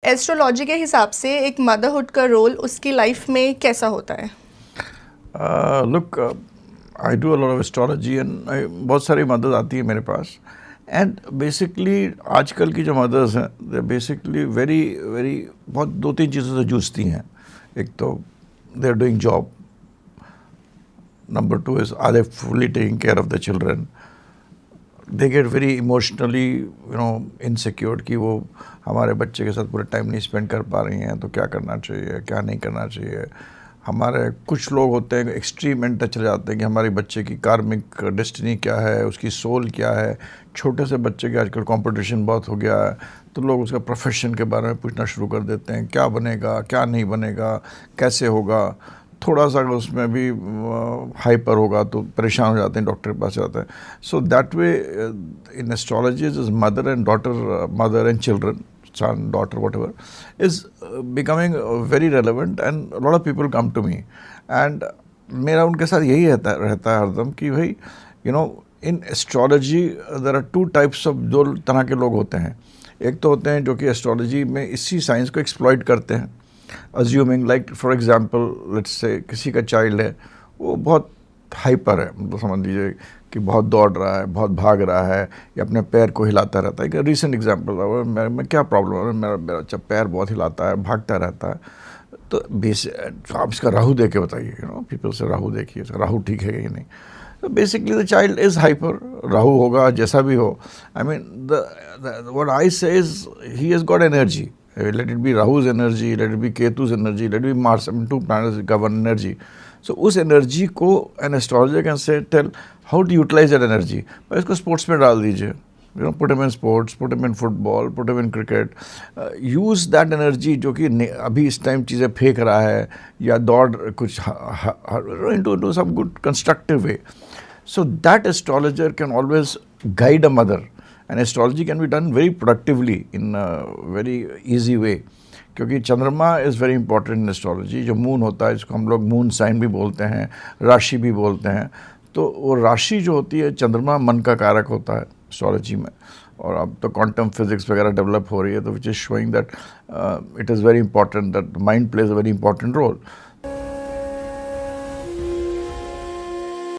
Astrology के हिसाब से एक मदरहुड का रोल उसकी लाइफ में कैसा होता है? Look, I do a lot of astrology and बहुत सारी मदद आती है मेरे पास. एंड बेसिकली आजकल की जो मदर्स हैं दे बेसिकली वेरी वेरी बहुत दो तीन चीज़ों से जूझती हैं. एक तो they are doing job. Number two is are they fully taking care of the children. They get very emotionally insecure कि वो हमारे बच्चे के साथ पूरा टाइम नहीं स्पेंड कर पा रही हैं, तो क्या करना चाहिए क्या नहीं करना चाहिए. हमारे कुछ लोग होते हैं एक्सट्रीम एंड तक चले जाते हैं कि हमारे बच्चे की कार्मिक डेस्टिनी क्या है, उसकी सोल क्या है. छोटे से बच्चे के आजकल कंपटीशन बहुत हो गया है, तो लोग उसका प्रोफेशन के बारे में पूछना शुरू कर देते हैं, क्या बनेगा क्या नहीं बनेगा, कैसे होगा. थोड़ा सा अगर उसमें भी हाइपर होगा तो परेशान हो जाते हैं, डॉक्टर के पास जाते हैं. So that way in astrology is mother and daughter, mother and children, son, daughter, whatever, is becoming very relevant, and a lot of people come to me. And मेरा उनके साथ यही रहता है हरदम कि भाई in astrology there are two types of, दो तरह के लोग होते हैं. एक तो होते हैं जो कि एस्ट्रोलॉजी में इसी साइंस को एक्सप्लॉइट करते हैं, assuming like for example let's say किसी का चाइल्ड है, वो बहुत हाइपर है, मतलब समझ लीजिए कि बहुत दौड़ रहा है, बहुत भाग रहा है, या अपने पैर को हिलाता रहता है. एक रीसेंट एग्जांपल था, मैं क्या प्रॉब्लम है, मेरा बच्चा पैर बहुत हिलाता है, भागता रहता है. तो आप इसका राहु देख के बताइए, पीपल से राहु देखिए, राहु ठीक है कि नहीं. तो basically the child is hyper. Rahu होगा जैसा भी हो, आई मीन व्हाट आई से is he has got energy. Let it be Rahu's energy, let it be Ketu's energy, let it be Mars. I mean, two planets govern energy. So उस energy को an astrologer can say tell how to utilise that energy. पर इसको sports में डाल दीजिए, put him in sports, put him in football, put him in cricket. Use that energy जो कि अभी इस टाइम चीज़ें फेंक रहा है या दौड़ कुछ into some good constructive way. So that astrologer can always guide a mother, and astrology can be done very productively in a very easy way. क्योंकि चंद्रमा is very important in astrology. जो मून होता है, इसको हम लोग moon sign भी बोलते हैं, राशि भी बोलते हैं. तो वो राशि जो होती है, चंद्रमा मन का कारक होता है एस्ट्रोलॉजी में. और अब तो क्वांटम फिजिक्स वगैरह डेवलप हो रही है, तो which is showing that it is very important that mind plays a very important role.